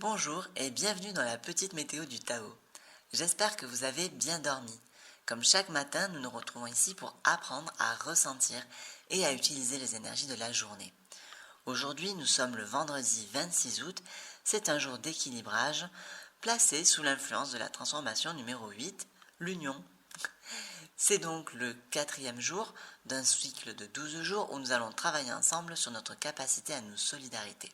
Bonjour et bienvenue dans la petite météo du Tao. J'espère que vous avez bien dormi. Comme chaque matin, nous nous retrouvons ici pour apprendre à ressentir et à utiliser les énergies de la journée. Aujourd'hui, nous sommes le vendredi 26 août. C'est un jour d'équilibrage placé sous l'influence de la transformation numéro 8, l'union. C'est donc le quatrième jour d'un cycle de 12 jours où nous allons travailler ensemble sur notre capacité à nous solidariser.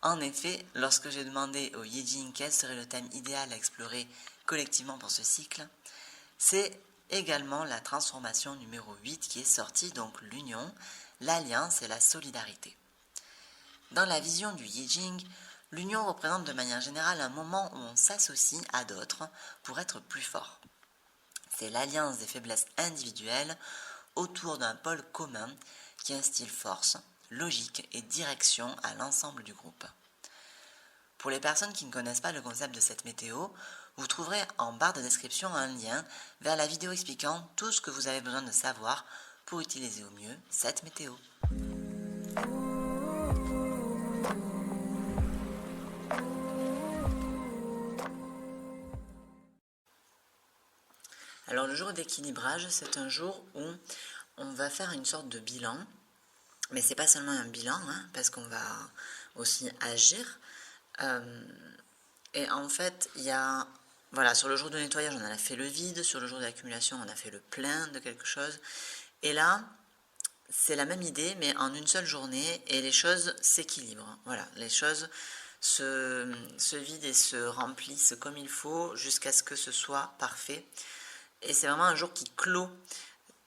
En effet, lorsque j'ai demandé au Yijing quel serait le thème idéal à explorer collectivement pour ce cycle, c'est également la transformation numéro 8 qui est sortie, donc l'union, l'alliance et la solidarité. Dans la vision du Yijing, l'union représente de manière générale un moment où on s'associe à d'autres pour être plus fort. C'est l'alliance des faiblesses individuelles autour d'un pôle commun qui instille force, logique et direction à l'ensemble du groupe. Pour les personnes qui ne connaissent pas le concept de cette météo, vous trouverez en barre de description un lien vers la vidéo expliquant tout ce que vous avez besoin de savoir pour utiliser au mieux cette météo. Alors le jour d'équilibrage, c'est un jour où on va faire une sorte de bilan, mais c'est pas seulement un bilan, parce qu'on va aussi agir. Et en fait, sur le jour de nettoyage, on a fait le vide, sur le jour d'accumulation, on a fait le plein de quelque chose. Et là, c'est la même idée, mais en une seule journée, et les choses s'équilibrent. Voilà, les choses se vident et se remplissent comme il faut jusqu'à ce que ce soit parfait. Et c'est vraiment un jour qui clôt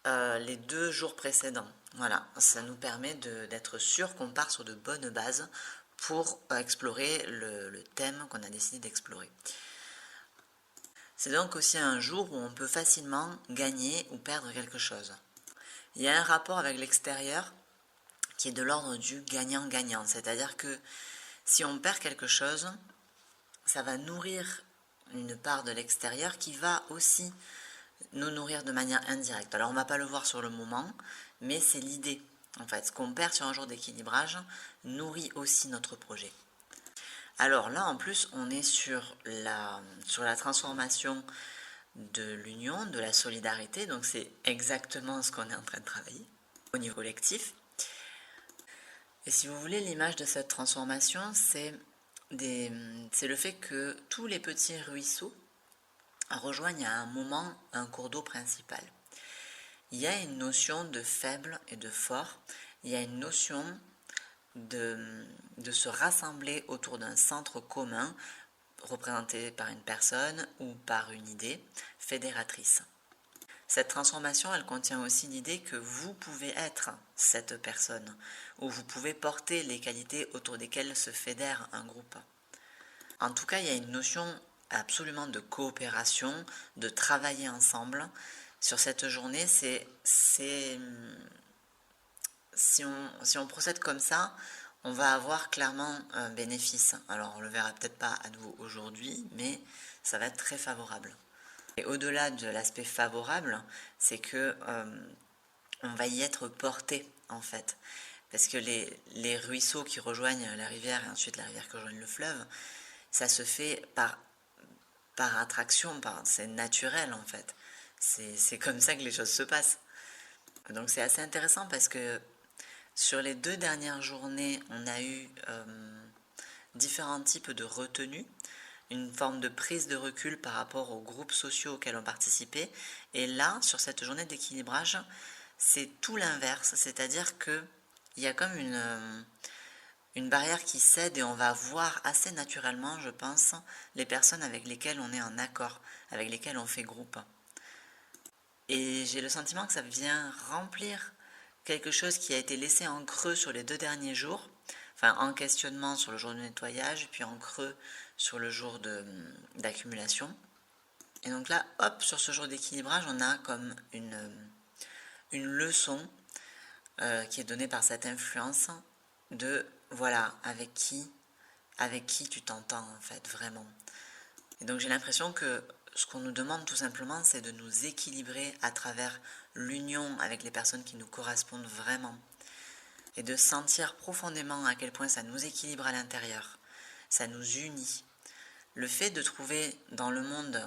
les 2 jours précédents. Voilà, ça nous permet d'être sûr qu'on part sur de bonnes bases pour explorer le thème qu'on a décidé d'explorer. C'est donc aussi un jour où on peut facilement gagner ou perdre quelque chose. Il y a un rapport avec l'extérieur qui est de l'ordre du gagnant-gagnant, c'est-à-dire que si on perd quelque chose, ça va nourrir une part de l'extérieur qui va aussi nous nourrir de manière indirecte. Alors on ne va pas le voir sur le moment, mais c'est l'idée. En fait, ce qu'on perd sur un jour d'équilibrage nourrit aussi notre projet. Alors là, en plus, on est sur la transformation de l'union, de la solidarité. Donc c'est exactement ce qu'on est en train de travailler au niveau collectif. Et si vous voulez, l'image de cette transformation, c'est le fait que tous les petits ruisseaux rejoignent à un moment un cours d'eau principal. Il y a une notion de faible et de fort, il y a une notion de se rassembler autour d'un centre commun représenté par une personne ou par une idée fédératrice. Cette transformation, elle contient aussi l'idée que vous pouvez être cette personne, ou vous pouvez porter les qualités autour desquelles se fédère un groupe. En tout cas, il y a une notion absolument de coopération, de travailler ensemble. Sur cette journée, si on procède comme ça, on va avoir clairement un bénéfice. Alors on ne le verra peut-être pas à nouveau aujourd'hui, mais ça va être très favorable. Et au-delà de l'aspect favorable, c'est que on va y être porté en fait. Parce que les ruisseaux qui rejoignent la rivière et ensuite la rivière qui rejoint le fleuve, ça se fait par attraction, c'est naturel en fait. C'est comme ça que les choses se passent. Donc c'est assez intéressant parce que sur les 2 dernières journées, on a eu différents types de retenues, une forme de prise de recul par rapport aux groupes sociaux auxquels on participait. Et là, sur cette journée d'équilibrage, c'est tout l'inverse, c'est-à-dire qu'il y a comme une barrière qui cède et on va voir assez naturellement, je pense, les personnes avec lesquelles on est en accord, avec lesquelles on fait groupe. Et j'ai le sentiment que ça vient remplir quelque chose qui a été laissé en creux sur les 2 derniers jours, enfin en questionnement sur le jour de nettoyage, puis en creux sur le jour d'accumulation. Et donc là, hop, sur ce jour d'équilibrage, on a comme une leçon qui est donnée par cette influence de, voilà, avec qui tu t'entends en fait, vraiment. Et donc j'ai l'impression que ce qu'on nous demande tout simplement, c'est de nous équilibrer à travers l'union avec les personnes qui nous correspondent vraiment. et de sentir profondément à quel point ça nous équilibre à l'intérieur, ça nous unit. Le fait de trouver dans le monde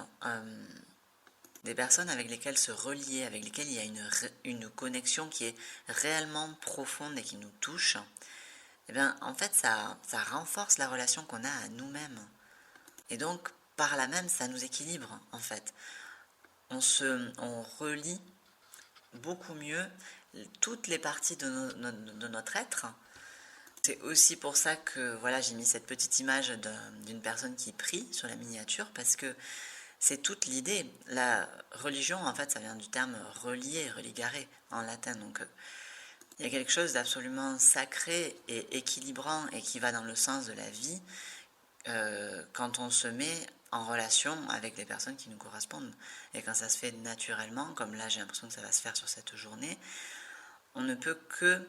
des personnes avec lesquelles se relier, avec lesquelles il y a une connexion qui est réellement profonde et qui nous touche, eh bien, en fait, ça renforce la relation qu'on a à nous-mêmes. Et donc, par là même, ça nous équilibre, en fait. On relie beaucoup mieux toutes les parties de notre être. C'est aussi pour ça que voilà, j'ai mis cette petite image d'une personne qui prie sur la miniature, parce que c'est toute l'idée. La religion, en fait, ça vient du terme relier, religare en latin. Donc, il y a quelque chose d'absolument sacré et équilibrant et qui va dans le sens de la vie quand on se met en relation avec les personnes qui nous correspondent. Et quand ça se fait naturellement, comme là j'ai l'impression que ça va se faire sur cette journée, on ne peut que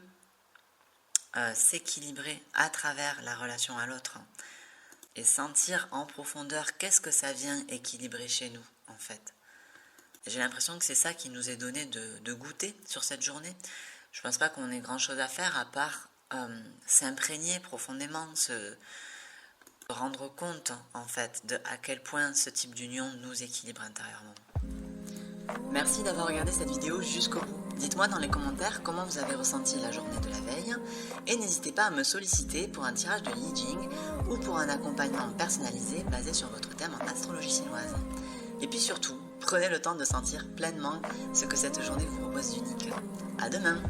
s'équilibrer à travers la relation à l'autre et sentir en profondeur qu'est-ce que ça vient équilibrer chez nous, en fait. J'ai l'impression que c'est ça qui nous est donné de goûter sur cette journée. Je ne pense pas qu'on ait grand-chose à faire à part s'imprégner profondément, se rendre compte, en fait, de à quel point ce type d'union nous équilibre intérieurement. Merci d'avoir regardé cette vidéo jusqu'au bout. Dites-moi dans les commentaires comment vous avez ressenti la journée de la veille et n'hésitez pas à me solliciter pour un tirage de Yi Jing ou pour un accompagnement personnalisé basé sur votre thème en astrologie chinoise. Et puis surtout, prenez le temps de sentir pleinement ce que cette journée vous propose d'unique. À demain!